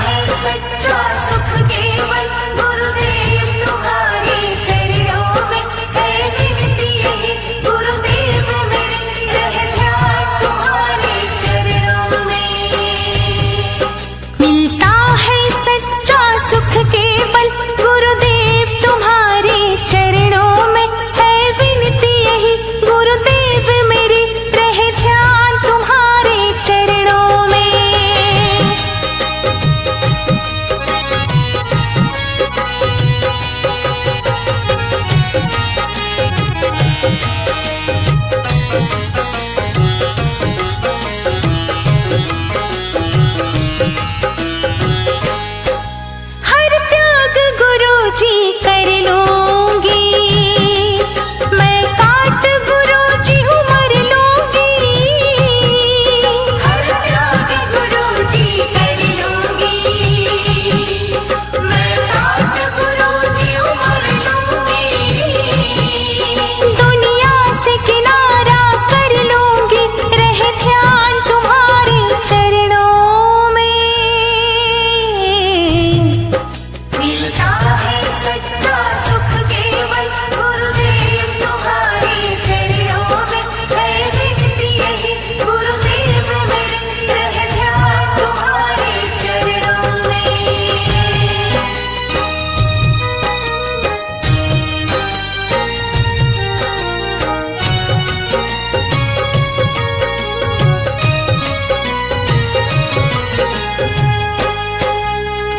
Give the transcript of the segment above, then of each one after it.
है सच्चा सुख केवल गुरुदेव तुम्हारे चरणों में है विनती यही गुरुदेव मेरे रह ध्यान तुम्हारे चरणों में। मिलता है सच्चा सुख केवल गुरुदेव तुम्हारे चरणों में है विनती यही गुरुदेव मेरे रह ध्यान तुम्हारे चरणों में। हर त्याग गुरु जी कर लूंगी मैं काट गुरु जी उमर लूंगी। हर त्याग गुरु जी कर लूंगी मैं काट गुरु जी उमर लूंगी। दुनिया से किनारा कर लूंगी रह ध्यान तुम्हारे चरणों में। मिलता है सच्चा सुख केवल गुरुदेव तुम्हारे चरणों में है विनती यही गुरुदेव मेरे रह ध्यान तुम्हारे चरणों में।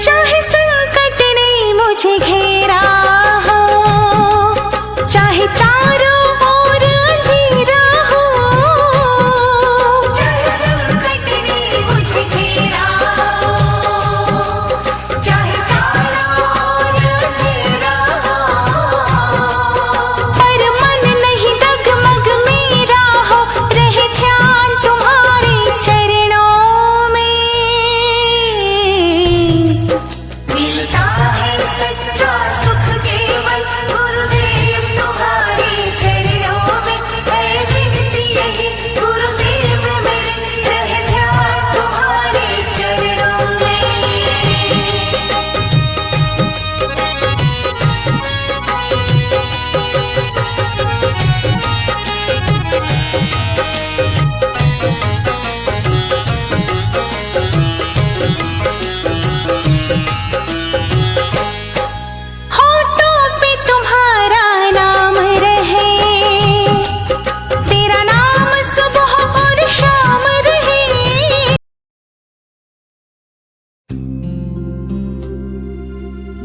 चाहे संकट ने मुझे घेरा हो चाहे चारों ओर अंधेरा हो। चाहे संकट ने मुझे घेरा हो चाहे चारों ओर अंधेरा हो। पर मन नहीं डगमग मेरा हो रह ध्यान तुम्हारे चरणों में। मिलता है सच्चा सुख केवल गुरुदेव तुम्हारे चरणों में है विनती यही गुरुदेव मेरे रह ध्यान तुम्हारे चरणों में। होठों पे तुम्हारा नाम रहे तेरा नाम सुबह और शाम रहे।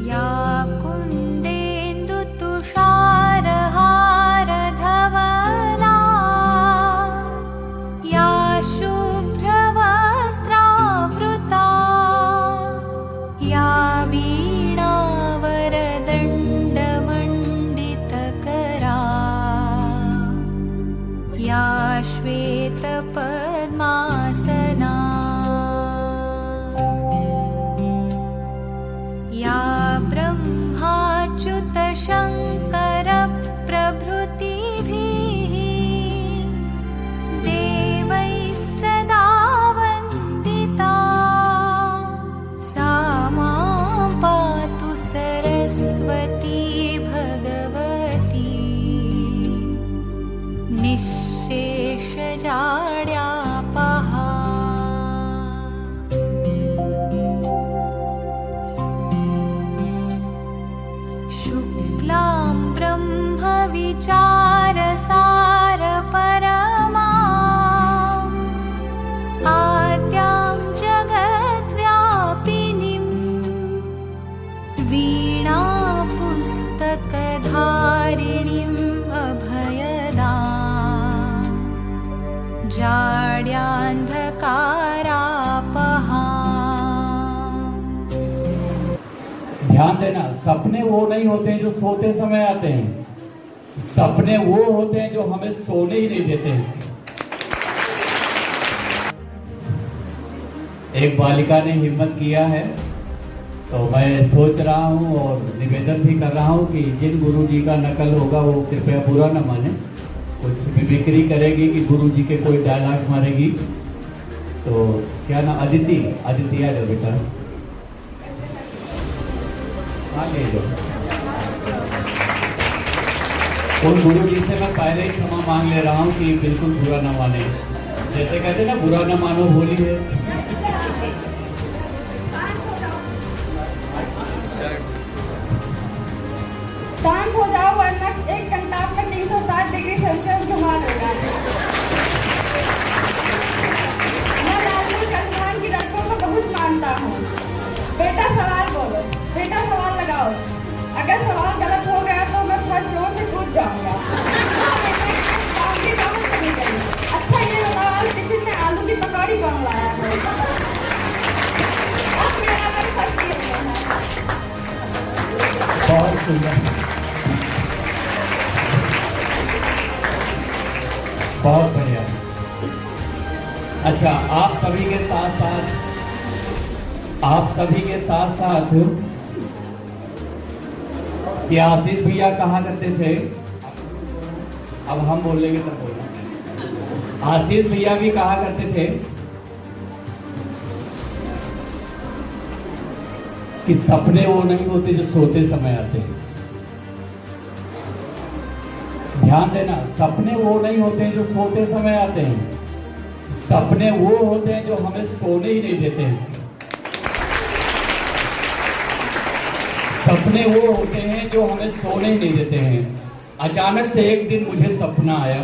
या कुन्देन्दु तुषारहार धवला या शुभ्रवस्त्रावृता या वीणावरदण्डमण्डितकरा या श्वेतपद्मासना या ब्रह्माच्युतशङ्करप्रभृतिभिः देवैः सदा वन्दिता सा मां पातु सरस्वती भगवती निःशेषजाड्यापहा। शुक्लां ब्रह्मविचारसारपरमाम् आद्यां जगद्व्यापिनीम् वीणापुस्तकधारिणीम् अभयदाम् जाड्यान्धकारापहा। ध्यान देना, सपने वो नहीं होते हैं जो सोते समय आते हैं, सपने वो होते हैं जो हमें सोने ही नहीं देते हैं। एक बालिका ने हिम्मत किया है तो मैं सोच रहा हूँ और निवेदन भी कर रहा हूँ कि जिन गुरु जी का नकल होगा वो कृपया बुरा न माने। कुछ मिमिक्री करेगी कि गुरु जी के कोई डायलॉग मारेगी तो क्या ना, अदिति, अदिति आ जाओ बेटा। हाँ ले लो। उन गुरु जी से मैं पहले ही क्षमा मांग ले रहा हूँ कि बिल्कुल बुरा ना माने। जैसे कहते ना, बुरा ना मानो होली है। शांत हो जाओ वरना 1 घंटा में 360 डिग्री सेल्सियस धुआं होगा। मैं लालू चंद्रभान की रस्मों को बहुत मानता हूँ। बेटा सवाल बोलो, बेटा सवाल लगाओ। अगर सवाल गलत हो गया तो मैं 3rd फ्लोर से कूद जाऊंगा। अच्छा ये बताओ, आज टिफिन में आलू की पकौड़ी कौन लाया है? अब मेरा मन फंस गया है। बहुत सुंदर, बहुत बढ़िया। अच्छा, आप सभी के साथ साथ ये आशीष भैया कहा करते थे, अब हम बोल लेंगे तब बोलना। आशीष भैया भी कहा करते थे कि सपने वो नहीं होते जो सोते समय आते हैं। ध्यान देना, सपने वो नहीं होते जो सोते समय आते हैं। सपने वो होते हैं जो हमें सोने ही नहीं देते हैं। सपने वो होते हैं जो हमें सोने ही नहीं देते हैं। अचानक से एक दिन मुझे सपना आया।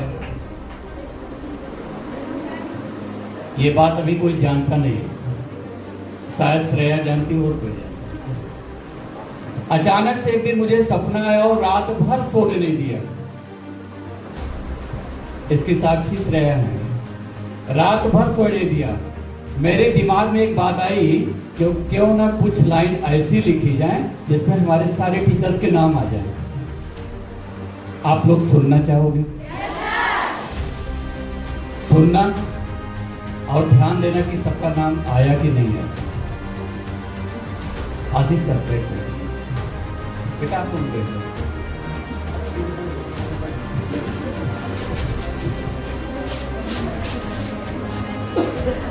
ये बात अभी कोई जानता नहीं है, शायद श्रेया जानती हो और कोई जानती। अचानक से एक दिन मुझे सपना आया और रात भर सोने नहीं दिया। इसकी साक्षी श्रेया है। रात भर सोने दिया। मेरे दिमाग में एक बात आई कि क्यों ना कुछ लाइन ऐसी लिखी जाए जिसमें हमारे सारे टीचर्स के नाम आ जाए। आप लोग सुनना चाहोगे? सुनना और ध्यान देना कि सबका नाम आया कि नहीं है। आशीष सर बेटा आप सुन देखो।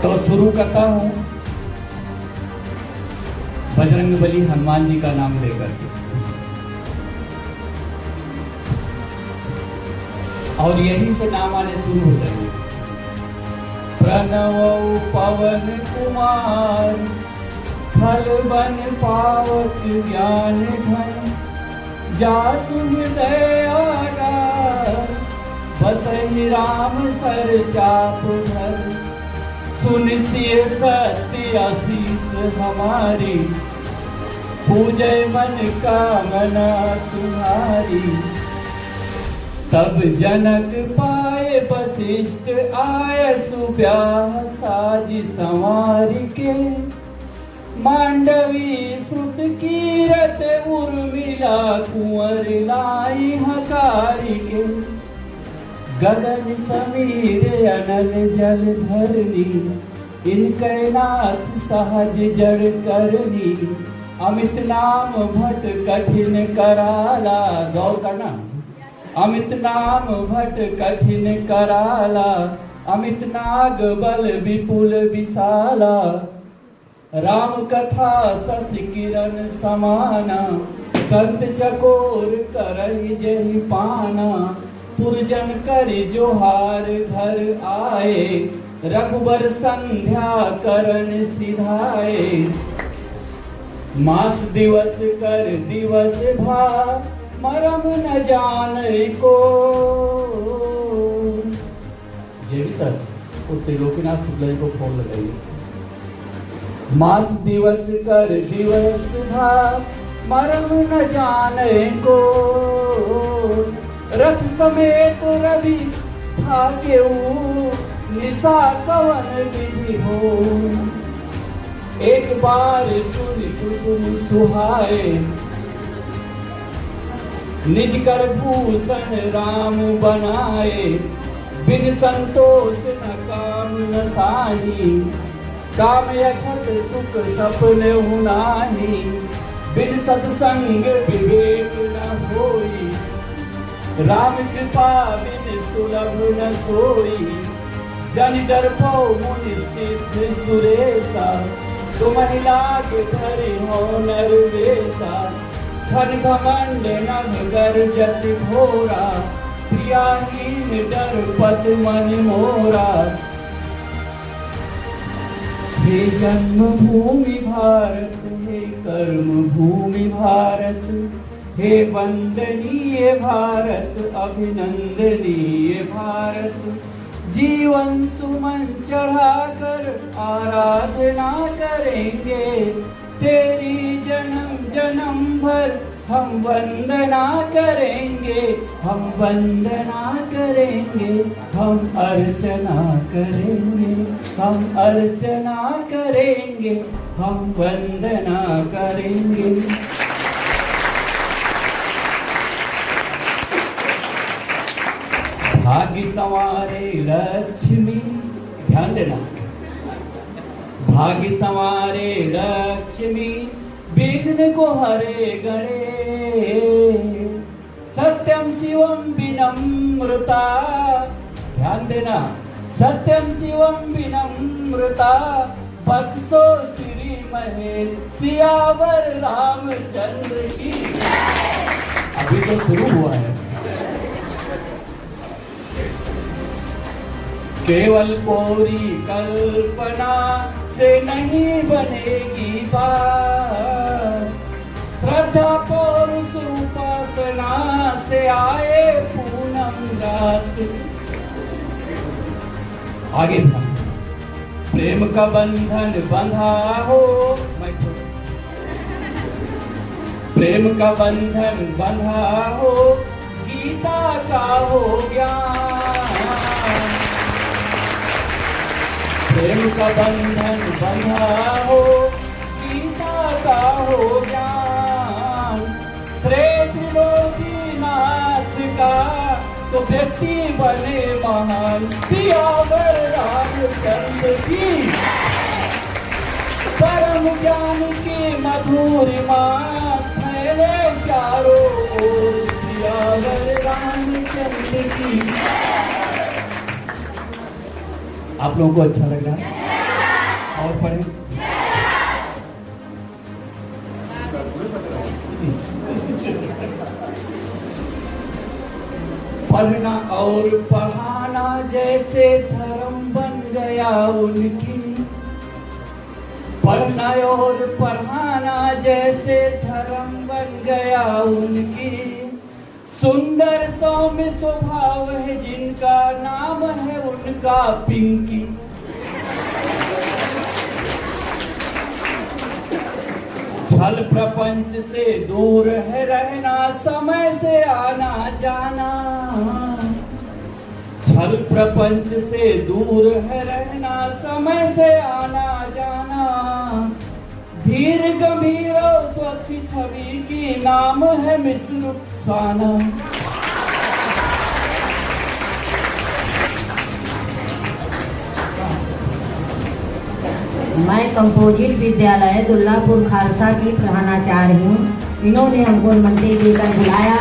तो शुरू करता हूं बजरंगबली हनुमान जी का नाम लेकर के, और यहीं से नाम आने शुरू हो जाएंगे। प्रणव पवन कुमार खल बन पावक ज्ञान धन, जासु हृदय आगार बसहि राम सर चाप धर, सुन सिय सत्य आशीष हमारी, पूजय मन कामना तुम्हारी। तब जनक पाए वशिष्ठ आय सुब्याह साज संवार के, मांडवी सुत कीरत उर्मिला कुंवर लाई हकारी के, गगन समीर अनल जल धरनी, इनके नाथ सहज जड़ करनी, अमित नाम भट कठिन कराला। गौर करना, अमित नाम भट कठिन कराला, अमित नाग बल विपुल विशाला, राम कथा शशि किरण समाना, संत चकोर करहि जहि पाना, पुरजन कर जोहार घर आए, रघुबर संध्या करन सिधाए, मास दिवस कर दिवस भा, मरम न जान को। जेबी सर त्रिलोकीनाथ शुक्ल जी को फोन लगाइए। मास दिवस कर दिवस भा, मरम न जाने को, रथ समेत रवि भाग्यऊ, निशा कवन विधि हो, एक बार चुन कुसुम सुहाए, निज कर भूषण राम बनाए, बिन संतोष न काम न साही, काम अछत सुख सपने हुनाही, बिन सत्संग विवेक न होई, राम कृपा बिन सुलभ न सोई, जन दर्पो मुनि सिद्ध सुरेशा, तुमहि लागे धरि हो नरवेशा, घन घमंड नभ गर्जत घोरा, प्रियाहीन डरपत मन मोरा। हे जन्मभूमि भारत, हे कर्म भूमि भारत, हे वंदनीय भारत, अभिनंदनीय भारत। जीवन सुमन चढ़ाकर आराधना करेंगे, तेरी जन्म जन्म भर हम वंदना करेंगे, हम वंदना करेंगे, हम अर्चना करेंगे, हम अर्चना करेंगे, हम वंदना करेंगे। भाग्य संवारे लक्ष्मी, ध्यान देना, भाग्य संवारे लक्ष्मी, विघ्न को हरे गणेश। सत्यम शिवम विनम्रता, ध्यान देना, सत्यम शिवम विनम्रता, बख्शो श्री महेश, सियावर रामचंद्र की। अभी तो शुरू हुआ है। केवल कोरी कल्पना से नहीं बनेगी बात, श्रद्धा पौरुष उपासना से आए पूनम रात। आगे प्रेम का बंधन बंधा हो, प्रेम का बंधन बंधा हो, गीता का हो ज्ञान। प्रेम का बंधन बंधा हो, गीता का हो ज्ञान। श्रेष्ठ लोकीनाथ का तो व्यक्ति बने महान, सियावर रामचंद्र की। परम ज्ञान की मधुरिमा फैले चारों ओर, सियावर रामचंद्र की। आप लोगों को अच्छा लग रहा है? और पढ़ें। पढ़ना और पढ़ाना जैसे धर्म बन गया उनकी, पढ़ना और पढ़ाना जैसे धर्म बन गया उनकी। सुंदर सौम्य स्वभाव है जिनका, नाम है उनका पिंकी। छल प्रपंच से दूर है रहना, समय से आना जाना। छल प्रपंच से दूर है रहना, समय से आना जाना। धीर गंभीर और स्वच्छ छवि की, नाम है मिस रुखसाना। मैं कंपोजिट विद्यालय दुल्लापुर खालसा की प्रधानाचार्य हूँ। इन्होंने हमको निमंत्रण देकर बुलाया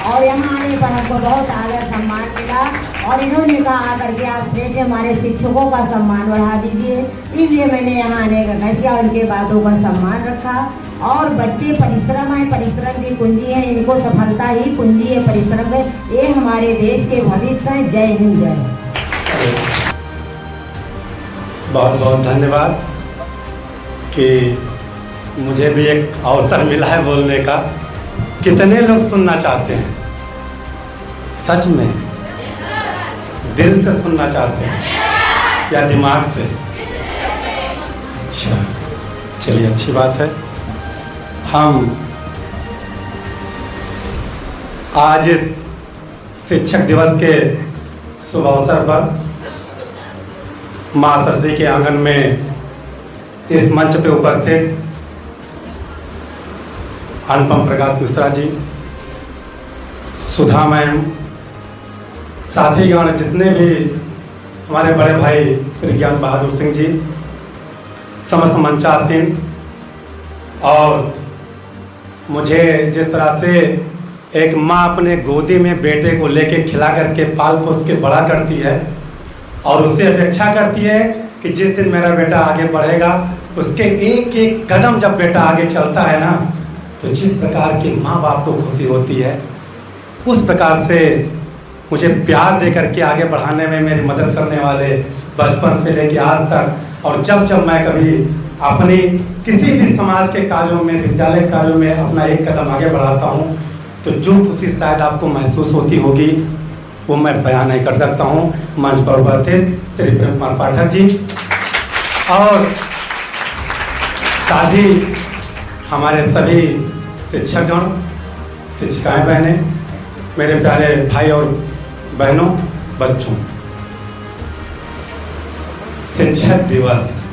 और यहाँ आने पर हमको बहुत आदर सम्मान मिला। और इन्होंने कहा आकर के आप श्रेष्ठ हमारे शिक्षकों का सम्मान बढ़ा दीजिए, इसलिए मैंने यहाँ आने का कष्ट किया, उनके बातों का सम्मान रखा। और बच्चे परिश्रम है, परिश्रम की कुंजी है, इनको सफलता ही कुंजी है परिश्रम है। ये हमारे देश के भविष्य हैं। जय हिंद, जय। बहुत बहुत धन्यवाद कि मुझे भी एक अवसर मिला है बोलने का। कितने लोग सुनना चाहते हैं? सच में दिल से सुनना चाहते हैं या दिमाग से? अच्छा, चलिए अच्छी बात है। हम आज इस शिक्षक दिवस के शुभ अवसर पर माँ सरस्वती के आंगन में इस मंच पे उपस्थित अनुपम प्रकाश मिश्रा जी, सुधा मैम, साथीगण, जितने भी हमारे बड़े भाई विज्ञान बहादुर सिंह जी, समस्त मंचासीन, और मुझे जिस तरह से एक माँ अपने गोदी में बेटे को लेके खिला करके पाल पोस के बड़ा करती है और उससे अपेक्षा करती है कि जिस दिन मेरा बेटा आगे बढ़ेगा, उसके एक एक कदम जब बेटा आगे चलता है ना, तो जिस प्रकार के माँ बाप को खुशी होती है, उस प्रकार से मुझे प्यार दे करके आगे बढ़ाने में मेरी मदद करने वाले बचपन से लेकर आज तक, और जब जब मैं कभी अपनी किसी भी समाज के कार्यों में, विद्यालय कार्यों में अपना एक कदम आगे बढ़ाता हूँ, तो जो खुशी शायद आपको महसूस होती होगी वो मैं बयान नहीं कर सकता हूँ। मंच पर उपस्थित श्री प्रेम कुमार पाठक जी और साथ ही हमारे सभी शिक्षकगण, शिक्षिकाएं बहनें, मेरे प्यारे भाई और बहनों, बच्चों, शिक्षक दिवस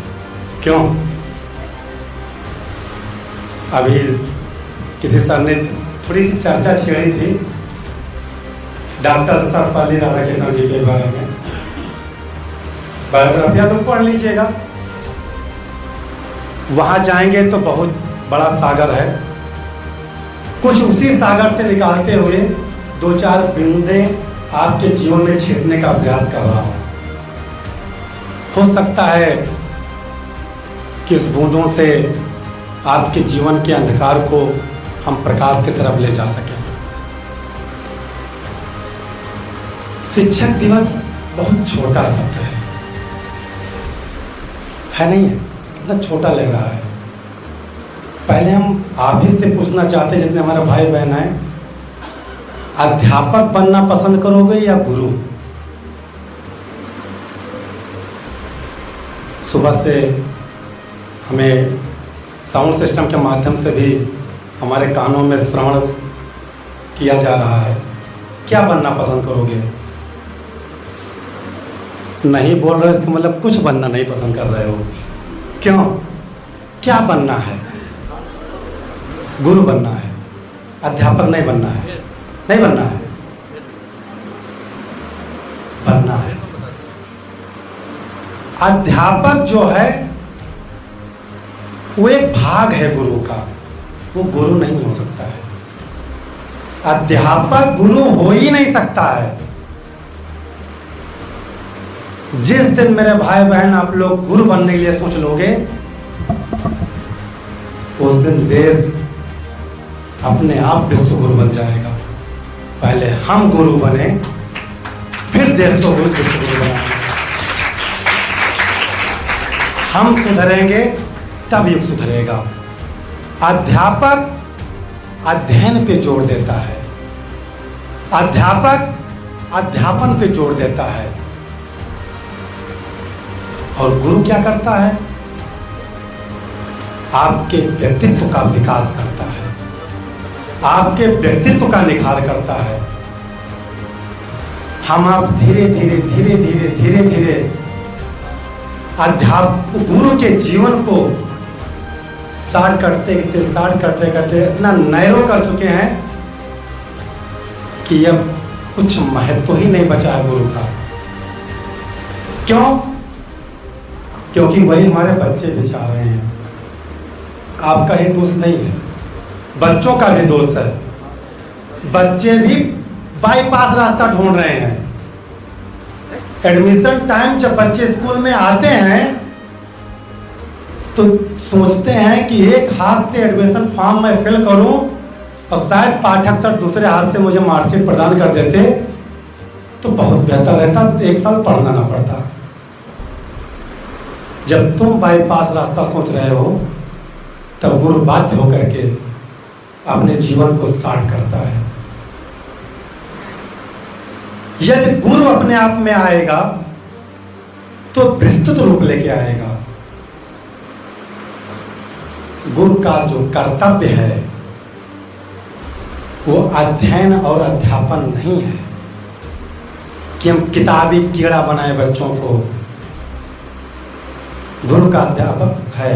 क्यों? अभी किसी सर ने थोड़ी सी चर्चा छेड़ी थी डॉक्टर सर्वपल्ली राधाकृष्णन जी के बारे में। बायोग्राफिया तो पढ़ लीजिएगा, वहां जाएंगे तो बहुत बड़ा सागर है। कुछ उसी सागर से निकालते हुए 2-4 बूंदे आपके जीवन में छींटने का प्रयास कर रहा हूं। हो सकता है कि इस बूंदों से आपके जीवन के अंधकार को हम प्रकाश की तरफ ले जा सकें। शिक्षक दिवस बहुत छोटा शब्द है नहीं है? कितना छोटा लग रहा है। पहले हम आप ही से पूछना चाहते हैं, जितने हमारे भाई बहन हैं, अध्यापक बनना पसंद करोगे या गुरु? सुबह से हमें साउंड सिस्टम के माध्यम से भी हमारे कानों में श्रवण किया जा रहा है। क्या बनना पसंद करोगे? नहीं बोल रहे, इसका मतलब कुछ बनना नहीं पसंद कर रहे हो। क्यों? क्या बनना है? गुरु बनना है, अध्यापक नहीं बनना है। नहीं बनना है, बनना है। अध्यापक जो है वो एक भाग है गुरु का, वो गुरु नहीं हो सकता है। अध्यापक गुरु हो ही नहीं सकता है। जिस दिन मेरे भाई बहन आप लोग गुरु बनने के लिए सोच लोगे, उस दिन देश अपने आप विश्व गुरु बन जाएगा। पहले हम गुरु बने, फिर देश को विश्व गुरु बनाएंगे। हम सुधरेंगे तब युग सुधरेगा। अध्यापक अध्ययन पे जोर देता है, अध्यापक अध्यापन पे जोर देता है, और गुरु क्या करता है? आपके व्यक्तित्व का विकास करता है, आपके व्यक्तित्व का निखार करता है। हम आप धीरे धीरे धीरे धीरे धीरे धीरे अध्यापक गुरु के जीवन को साठ करते करते इतना नैरो कर चुके हैं कि अब कुछ महत्व ही नहीं बचा है गुरु का। क्यों? क्योंकि वही हमारे बच्चे बिछा रहे हैं। आपका ही दोष नहीं है, बच्चों का भी दोष है। बच्चे भी बाईपास रास्ता ढूंढ रहे हैं। एडमिशन टाइम जब बच्चे स्कूल में आते हैं तो सोचते हैं कि एक हाथ से एडमिशन फॉर्म मैं फिल करूं और शायद पाठक सर दूसरे हाथ से मुझे मार्कशीट प्रदान कर देते तो बहुत बेहतर रहता, 1 साल पढ़ना ना पड़ता। जब तुम बाईपास रास्ता सोच रहे हो तब गुरु बाध्य होकर के अपने जीवन को साठ करता है। यदि गुरु अपने आप में आएगा तो विस्तृत रूप लेके आएगा। गुरु का जो कर्तव्य है वो अध्ययन और अध्यापन नहीं है कि हम किताबी कीड़ा बनाए बच्चों को। गुरु का अध्यापक है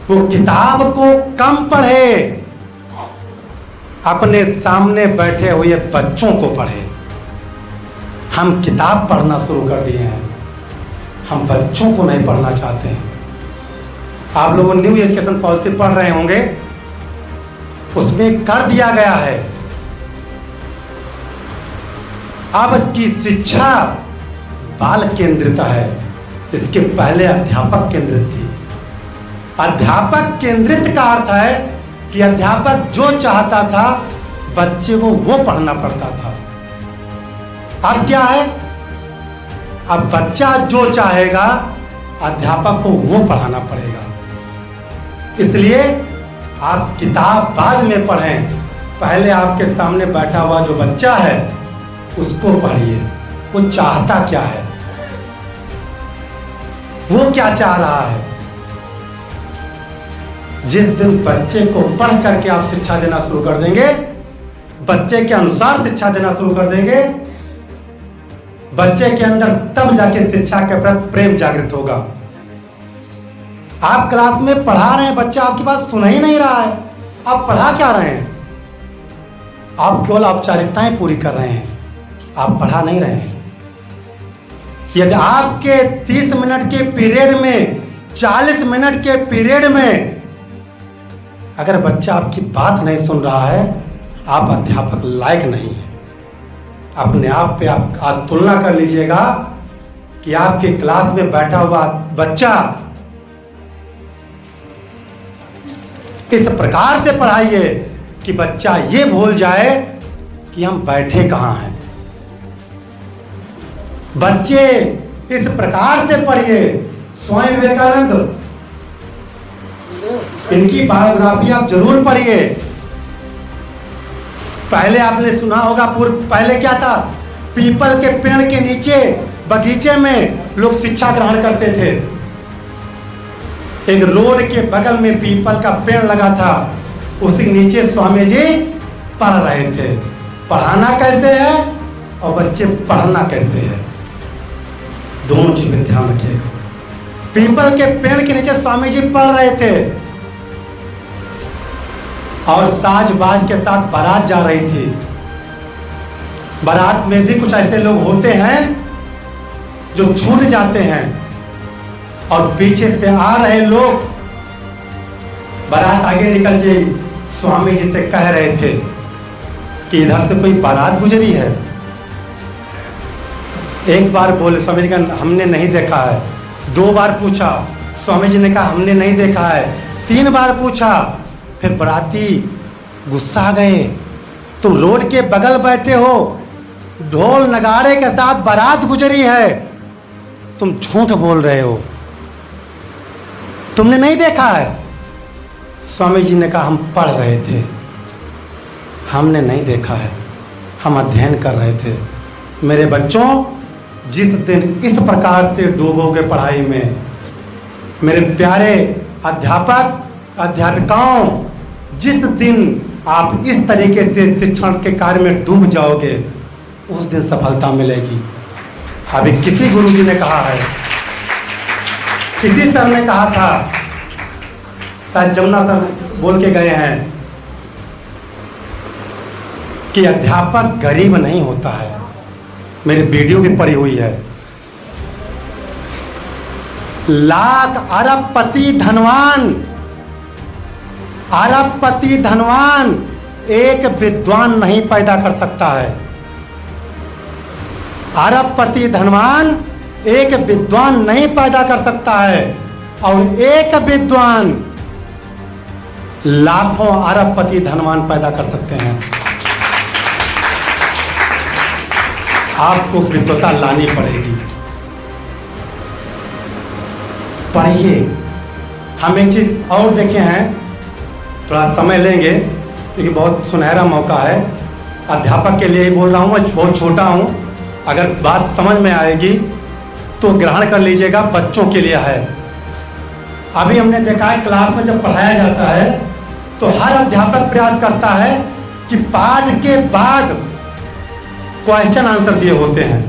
वो किताब को कम पढ़े, अपने सामने बैठे हुए बच्चों को पढ़े। हम किताब पढ़ना शुरू कर दिए हैं, हम बच्चों को नहीं पढ़ना चाहते हैं। आप लोगों न्यू एजुकेशन पॉलिसी पढ़ रहे होंगे, उसमें कर दिया गया है अब की शिक्षा बाल केंद्रित है। इसके पहले अध्यापक केंद्रित थी। अध्यापक केंद्रित का अर्थ है कि अध्यापक जो चाहता था बच्चे को वो पढ़ना पड़ता था। अब क्या है, अब बच्चा जो चाहेगा अध्यापक को वो पढ़ाना पड़ेगा। इसलिए आप किताब बाद में पढ़ें, पहले आपके सामने बैठा हुआ जो बच्चा है उसको पढ़िए, वो चाहता क्या है, वो क्या चाह रहा है। जिस दिन बच्चे को पढ़ करके आप शिक्षा देना शुरू कर देंगे, बच्चे के अनुसार शिक्षा देना शुरू कर देंगे, बच्चे के अंदर तब जाके शिक्षा के प्रति प्रेम जागृत होगा। आप क्लास में पढ़ा रहे हैं, बच्चा आपकी बात सुन ही नहीं रहा है, आप पढ़ा क्या रहे हैं? आप केवल औपचारिकताएं पूरी कर रहे हैं, आप पढ़ा नहीं रहे हैं। यदि आपके 30 मिनट के पीरियड में 40 मिनट के पीरियड में अगर बच्चा आपकी बात नहीं सुन रहा है, आप अध्यापक लायक नहीं है। अपने आप पे आप आज तुलना कर लीजिएगा कि आपके क्लास में बैठा हुआ बच्चा इस प्रकार से पढ़ाइए कि बच्चा ये भूल जाए कि हम बैठे कहाँ हैं। बच्चे इस प्रकार से पढ़िए। स्वामी विवेकानंद, इनकी बायोग्राफी आप जरूर पढ़िए। पहले आपने सुना होगा, पहले क्या था, पीपल के पेड़ के नीचे बगीचे में लोग शिक्षा ग्रहण करते थे। एक रोड के बगल में पीपल का पेड़ लगा था, उसी नीचे स्वामी जी पढ़ रहे थे। पढ़ाना कैसे है और बच्चे पढ़ना कैसे है, दोनों चीज में ध्यान रखिएगा। पीपल के पेड़ के नीचे स्वामी जी पढ़ रहे थे और साज बाज के साथ बारात जा रही थी। बारात में भी कुछ ऐसे लोग होते हैं जो छूट जाते हैं और पीछे से आ रहे लोग, बारात आगे निकल गई, स्वामी जी से कह रहे थे कि इधर से कोई बारात गुजरी है। एक बार बोले, स्वामी जी का हमने नहीं देखा है। 2 बार पूछा, स्वामी जी ने कहा हमने नहीं देखा है। 3 बार पूछा, फिर बाराती गुस्सा आ गए, तुम रोड के बगल बैठे हो, ढोल नगाड़े के साथ बारात गुजरी है, तुम झूठ बोल रहे हो, तुमने नहीं देखा है। स्वामी जी ने कहा हम पढ़ रहे थे, हमने नहीं देखा है, हम अध्ययन कर रहे थे। मेरे बच्चों, जिस दिन इस प्रकार से डूबोगे पढ़ाई में, मेरे प्यारे अध्यापक अध्यापिकाओं, जिस दिन आप इस तरीके से शिक्षण के कार्य में डूब जाओगे, उस दिन सफलता मिलेगी। अभी किसी गुरुजी ने कहा है, किसी सर ने कहा था, शायद जमुना सर बोल के गए हैं कि अध्यापक गरीब नहीं होता है। मेरी वीडियो भी पड़ी हुई है। लाख अरबपति धनवान, अरबपति धनवान एक विद्वान नहीं पैदा कर सकता है। अरबपति धनवान एक विद्वान नहीं पैदा कर सकता है, और एक विद्वान लाखों अरबपति धनवान पैदा कर सकते हैं। आपको विद्वता लानी पड़ेगी। पढ़िए। हम एक चीज और देखे हैं, थोड़ा समय लेंगे क्योंकि बहुत सुनहरा मौका है। अध्यापक के लिए ही बोल रहा हूँ, मैं बहुत छोटा हूँ, अगर बात समझ में आएगी तो ग्रहण कर लीजिएगा। बच्चों के लिए है। अभी हमने देखा है क्लास में जब पढ़ाया जाता है तो हर अध्यापक प्रयास करता है कि पाठ के बाद क्वेश्चन आंसर दिए होते हैं।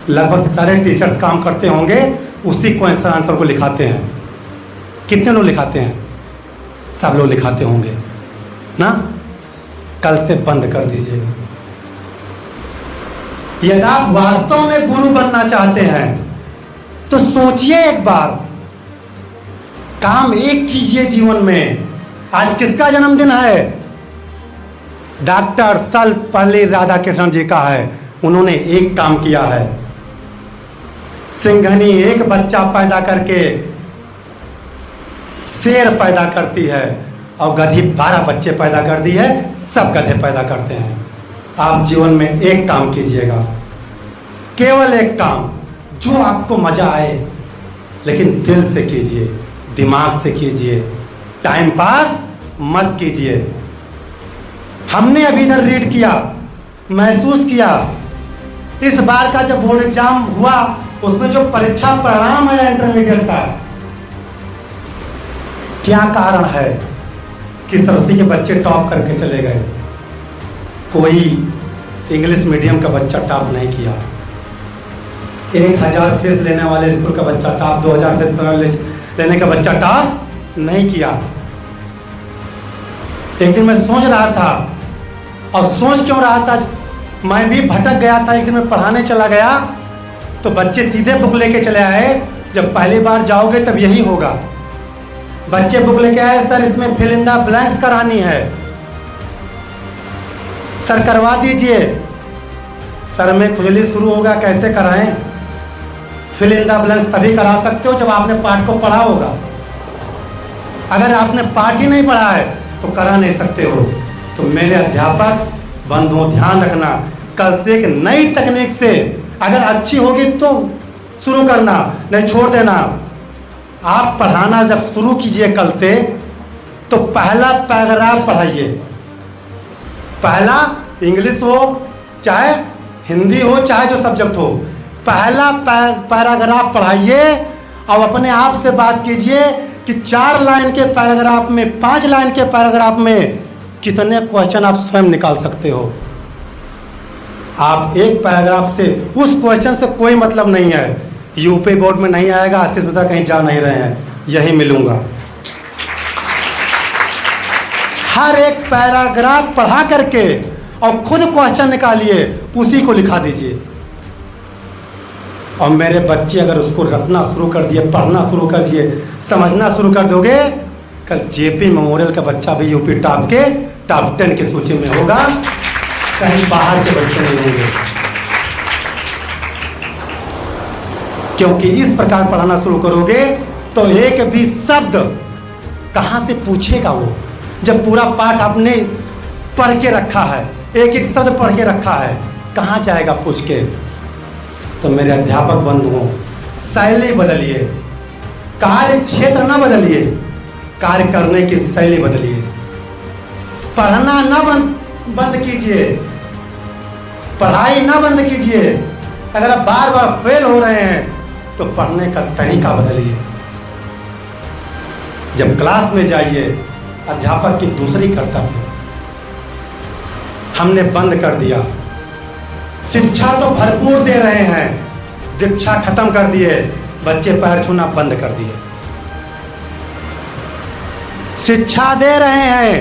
लगभग सारे टीचर्स काम करते होंगे, उसी क्वेश्चन आंसर को लिखाते हैं। कितने लोग लिखाते हैं? सब लोग लिखाते होंगे ना। कल से बंद कर दीजिएगा। यदि आप वास्तव में गुरु बनना चाहते हैं तो सोचिए एक बार, काम एक कीजिए जीवन में। आज किसका जन्मदिन है? डॉक्टर सर्वपल्ली राधाकृष्णन जी का है। उन्होंने एक काम किया है। सिंघनी एक बच्चा पैदा करके शेर पैदा करती है, और गधी 12 बच्चे पैदा कर दी है, सब गधे पैदा करते हैं। आप जीवन में एक काम कीजिएगा, केवल एक काम, जो आपको मजा आए, लेकिन दिल से कीजिए, दिमाग से कीजिए, टाइम पास मत कीजिए। हमने अभी इधर रीड किया, महसूस किया, इस बार का जो बोर्ड एग्जाम हुआ उसमें जो परीक्षा परिणाम है इंटरमीडिएट का, क्या कारण है कि सरस्वती के बच्चे टॉप करके चले गए? कोई इंग्लिश मीडियम का बच्चा टॉप नहीं किया। 1000 फीस लेने वाले स्कूल का बच्चा टॉप, 2000 फीस लेने का बच्चा टॉप नहीं किया। एक दिन मैं सोच रहा था, और सोच क्यों रहा था, मैं भी भटक गया था। एक दिन मैं पढ़ाने चला गया तो बच्चे सीधे बुक लेके चले आए। जब पहली बार जाओगे तब यही होगा। बच्चे बुक लेके आए, सर इसमें फिल इन द ब्लैंक्स करानी है, सर करवा दीजिए। सर में खुजली शुरू होगा, कैसे कराएं? फिल इन द ब्लैंक्स तभी करा सकते हो जब आपने पाठ को पढ़ा होगा। अगर आपने पाठ ही नहीं पढ़ा है तो करा नहीं सकते हो। तो मेरे अध्यापक बंधुओं, ध्यान रखना, कल से एक नई तकनीक से अगर अच्छी होगी तो शुरू करना, नहीं छोड़ देना। आप पढ़ाना जब शुरू कीजिए कल से, तो पहला पैराग्राफ पढ़ाइए। पहला इंग्लिश हो चाहे हिंदी हो चाहे जो सब्जेक्ट हो, पहला पैराग्राफ पढ़ाइए और अपने आप से बात कीजिए कि 4 लाइन के पैराग्राफ में, 5 लाइन के पैराग्राफ में कितने क्वेश्चन आप स्वयं निकाल सकते हो। आप एक पैराग्राफ से, उस क्वेश्चन से कोई मतलब नहीं है, यूपी बोर्ड में नहीं आएगा, आशीष मिश्रा कहीं जा नहीं रहे हैं, यही मिलूंगा। हर एक पैराग्राफ पढ़ा करके और खुद क्वेश्चन निकालिए, उसी को लिखा दीजिए। और मेरे बच्चे अगर उसको रटना शुरू कर दिए, पढ़ना शुरू कर दिए, समझना शुरू कर दोगे, कल जेपी मेमोरियल का बच्चा भी यूपी टॉप के टॉप 10 की सूची में होगा, कहीं बाहर के बच्चे नहीं होंगे। क्योंकि इस प्रकार पढ़ाना शुरू करोगे तो एक भी शब्द कहाँ से पूछेगा वो, जब पूरा पाठ आपने पढ़ के रखा है, एक एक शब्द पढ़ के रखा है, कहाँ जाएगा पूछ के। तो मेरे अध्यापक बंधुओं, शैली बदलिए, कार्य क्षेत्र न बदलिए, कार्य करने की शैली बदलिए। पढ़ना न बंद कीजिए, पढ़ाई न बंद कीजिए। अगर आप बार बार फेल हो रहे हैं तो पढ़ने का तरीका बदलिए। जब क्लास में जाइए, अध्यापक की दूसरी कर्तव्य हमने बंद कर दिया। शिक्षा तो भरपूर दे रहे हैं, दीक्षा खत्म कर दिए, बच्चे पैर छूना बंद कर दिए। शिक्षा दे रहे हैं,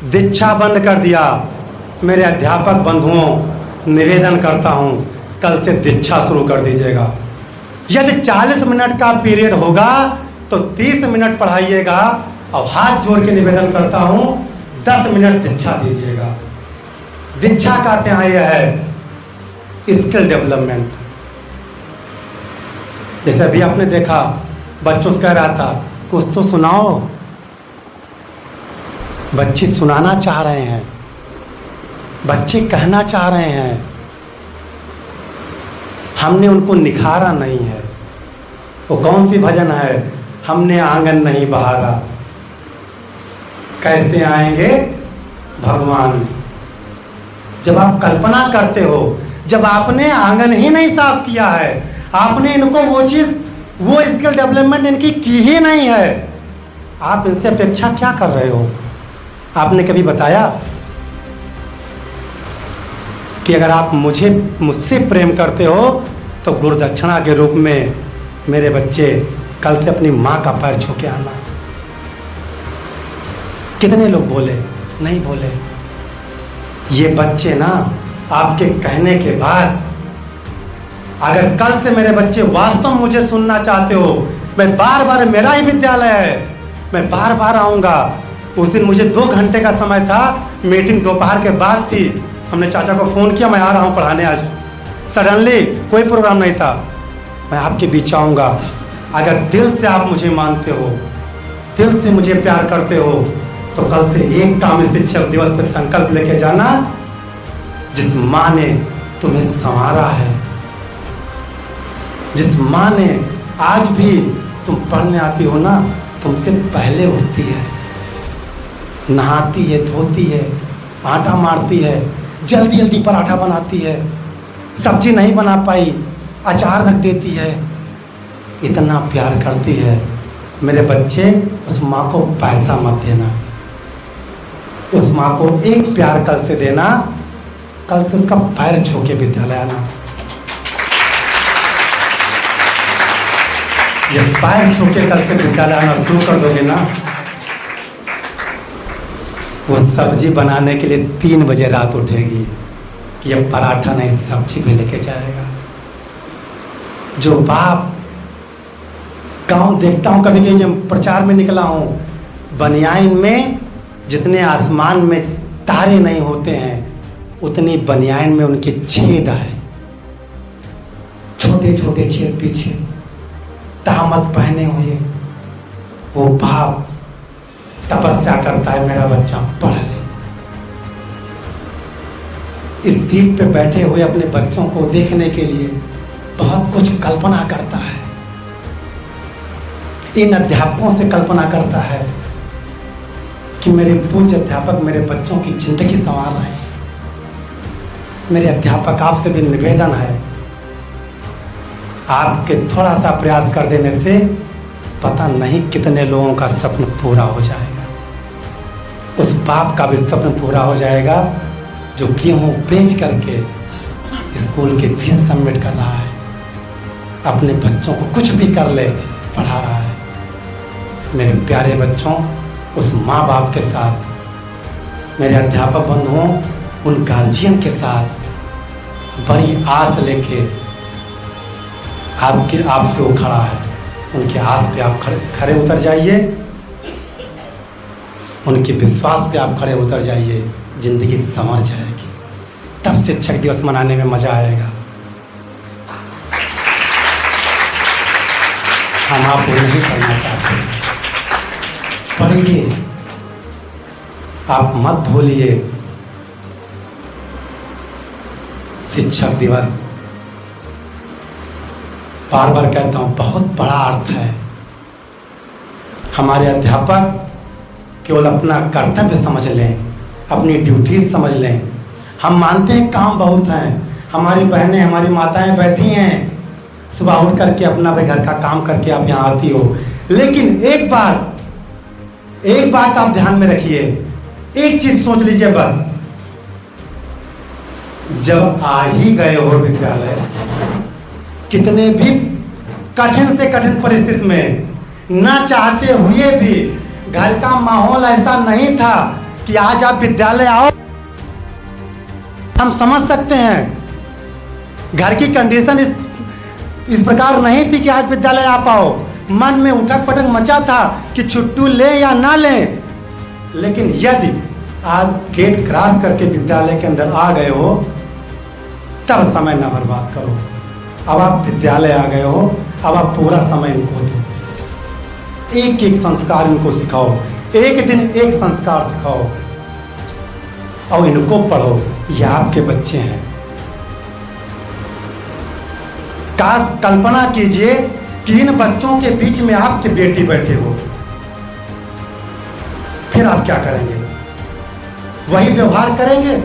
दीक्षा बंद कर दिया। मेरे अध्यापक बंधुओं, निवेदन करता हूं, कल से दीक्षा शुरू कर दीजिएगा। यदि 40 मिनट का पीरियड होगा तो 30 मिनट पढ़ाइएगा, और हाथ जोड़ के निवेदन करता हूं 10 मिनट दीक्षा दीजिएगा। दीक्षा का अर्थ यहाँ यह है स्किल डेवलपमेंट। जैसे अभी आपने देखा, बच्चों से कह रहा था कुछ तो सुनाओ, बच्चे सुनाना चाह रहे हैं, बच्चे कहना चाह रहे हैं, हमने उनको निखारा नहीं है। वो कौन सी भजन है, हमने आंगन नहीं बहारा, कैसे आएंगे भगवान। जब आप कल्पना करते हो, जब आपने आंगन ही नहीं साफ किया है, आपने इनको वो चीज, वो स्किल डेवलपमेंट इनकी की ही नहीं है, आप इनसे अपेक्षा क्या कर रहे हो? आपने कभी बताया कि अगर आप मुझसे प्रेम करते हो तो गुरुदक्षिणा के रूप में मेरे बच्चे कल से अपनी माँ का पैर छू के आना? कितने लोग बोले? नहीं बोले। ये बच्चे ना, आपके कहने के बाद, अगर कल से मेरे बच्चे वास्तव में मुझे सुनना चाहते हो, मैं बार बार, मेरा ही विद्यालय है, मैं बार बार आऊँगा। उस दिन मुझे 2 घंटे का समय था, मीटिंग दोपहर के बाद थी, हमने चाचा को फ़ोन किया, मैं आ रहा हूँ पढ़ाने आज। सडनली कोई प्रोग्राम नहीं था, मैं आपके बीच आऊँगा। अगर दिल से आप मुझे मानते हो, दिल से मुझे प्यार करते हो तो कल से एक काम इस शिक्षक दिवस पर संकल्प लेके जाना, जिस माँ ने तुम्हें संवारा है, जिस माँ ने आज भी तुम पढ़ने आती हो ना, तुमसे पहले उठती है, नहाती है, धोती है, आटा मारती है, जल्दी जल्दी पराठा बनाती है, सब्जी नहीं बना पाई अचार रख देती है, इतना प्यार करती है। मेरे बच्चे, उस माँ को पैसा मत देना, उस माँ को एक प्यार कल से देना, कल से उसका पैर छू के विद्यालय आना। ये पैर छू के कल से विद्यालय आना शुरू कर दोगे ना, वो सब्जी बनाने के लिए 3 बजे रात उठेगी कि ये पराठा नहीं सब्जी भी लेके जाएगा। जो बाप, गांव देखता हूँ कभी कभी जब प्रचार में निकला हूँ, बनियाइन में जितने आसमान में तारे नहीं होते हैं उतनी बनियाइन में उनके छेद है, छोटे छोटे छेद पीछे, दामद पहने हुए। वो बाप तपस्या करता है मेरा बच्चा पढ़ ले। इस सीट पे बैठे हुए अपने बच्चों को देखने के लिए बहुत कुछ कल्पना करता है, इन अध्यापकों से कल्पना करता है कि मेरे पूज्य अध्यापक मेरे बच्चों की जिंदगी संवार रहे हैं। मेरे अध्यापक, आपसे भी निवेदन है, आपके थोड़ा सा प्रयास कर देने से पता नहीं कितने लोगों का सपना पूरा हो जाएगा। उस बाप का भी सपना पूरा हो जाएगा जो गेहूं बेच करके स्कूल की फीस सबमिट कर रहा है, अपने बच्चों को कुछ भी कर ले पढ़ा रहा है। मेरे प्यारे बच्चों, उस माँ बाप के साथ, मेरे अध्यापक बंधुओं, उन गार्जियन के साथ बड़ी आस लेके आपसे वो खड़ा है, उनके आस पे आप खड़े उतर जाइए, उनके विश्वास पे आप खड़े उतर जाइए, जिंदगी संवर जाएगी। तब शिक्षक दिवस मनाने में मजा आएगा। हम आपको नहीं करना चाहते, पढ़िए, आप मत भूलिए शिक्षक दिवस। बार बार कहता हूँ, बहुत बड़ा अर्थ है। हमारे अध्यापक केवल अपना कर्तव्य समझ लें, अपनी ड्यूटीज समझ लें। हम मानते हैं काम बहुत हैं, हमारी बहनें, हमारी माताएं बैठी हैं, सुबह उठ करके अपना भाई घर का काम करके आप यहाँ आती हो, लेकिन एक बात आप ध्यान में रखिए, एक चीज सोच लीजिए बस, जब आ ही गए हो विद्यालय, कितने भी कठिन से कठिन परिस्थिति में, ना चाहते हुए भी, घर का माहौल ऐसा नहीं था कि आज आप विद्यालय आओ। हम समझ सकते हैं घर की कंडीशन इस प्रकार नहीं थी कि आज विद्यालय आ पाओ। मन में उठक पटक मचा था कि छुट्टी ले या ना लें, लेकिन यदि आज गेट क्रॉस करके विद्यालय के अंदर आ गए हो, तब समय ना बर्बाद करो। अब आप विद्यालय आ गए हो, अब आप पूरा समय इनको दो, एक एक संस्कार इनको सिखाओ, एक दिन एक संस्कार सिखाओ और इनको पढ़ो। ये आपके बच्चे हैं। कल्पना कीजिए कि इन बच्चों के बीच में आपके बेटी बैठे हो, फिर आप क्या करेंगे? वही व्यवहार करेंगे?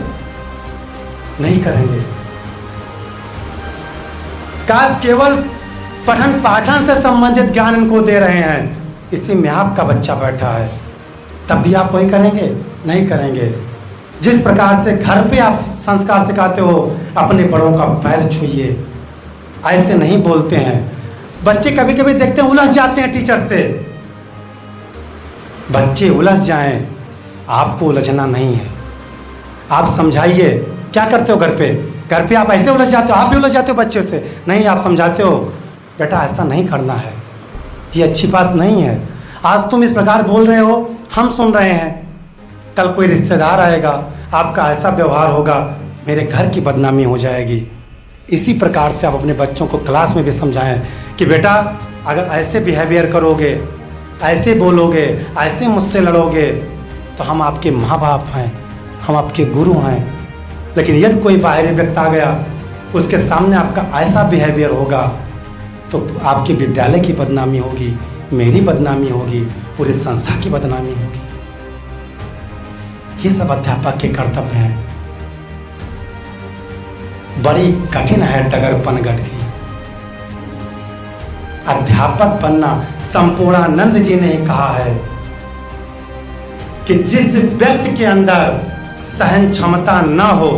नहीं करेंगे। केवल पठन पाठन से संबंधित ज्ञान इनको दे रहे हैं, इसी में आपका बच्चा बैठा है, तब भी आप वही करेंगे? नहीं करेंगे। जिस प्रकार से घर पे आप संस्कार सिखाते हो, अपने बड़ों का पैर छूइए, ऐसे नहीं बोलते हैं। बच्चे कभी कभी देखते हैं उलझ जाते हैं टीचर से, बच्चे उलझ जाएं, आपको उलझना नहीं है। आप समझाइए। क्या करते हो घर पे आप ऐसे उलझ जाते हो, आप भी उलझ जाते हो बच्चे से। नहीं, आप समझाते हो, बेटा ऐसा नहीं करना है, ये अच्छी बात नहीं है। आज तुम इस प्रकार बोल रहे हो, हम सुन रहे हैं, कल कोई रिश्तेदार आएगा, आपका ऐसा व्यवहार होगा, मेरे घर की बदनामी हो जाएगी। इसी प्रकार से आप अपने बच्चों को क्लास में भी समझाएं कि बेटा अगर ऐसे बिहेवियर करोगे ऐसे बोलोगे, ऐसे मुझसे लड़ोगे तो हम आपके माँ बाप हैं, हम आपके गुरु हैं। लेकिन यदि कोई बाहरी व्यक्ति आ गया, उसके सामने आपका ऐसा बिहेवियर होगा तो आपके विद्यालय की बदनामी होगी, मेरी बदनामी होगी, पूरी संस्था की बदनामी होगी। ये सब अध्यापक के कर्तव्य हैं। बड़ी कठिन है डगर पनघट की। अध्यापक बनना, संपूर्णानंद जी ने कहा है कि जिस व्यक्ति के अंदर सहन क्षमता न हो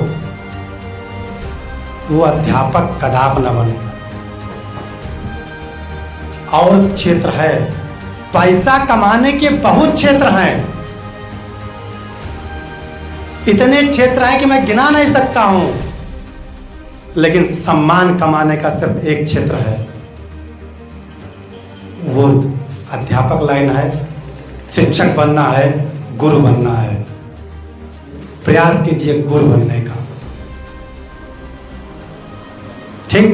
वो अध्यापक कदाप न बने। और क्षेत्र है, पैसा कमाने के बहुत क्षेत्र हैं, इतने क्षेत्र हैं कि मैं गिना नहीं सकता हूं, लेकिन सम्मान कमाने का सिर्फ एक क्षेत्र है, वो अध्यापक लाइन है। शिक्षक बनना है, गुरु बनना है। प्रयास कीजिए गुरु बनने का। ठीक,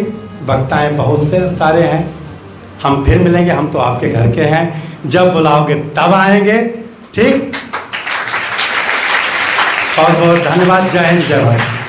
वक्ताएं बहुत से सारे हैं, हम फिर मिलेंगे। हम तो आपके घर के हैं, जब बुलाओगे तब आएंगे। ठीक, बहुत बहुत धन्यवाद। जय हिंद, जय भारत।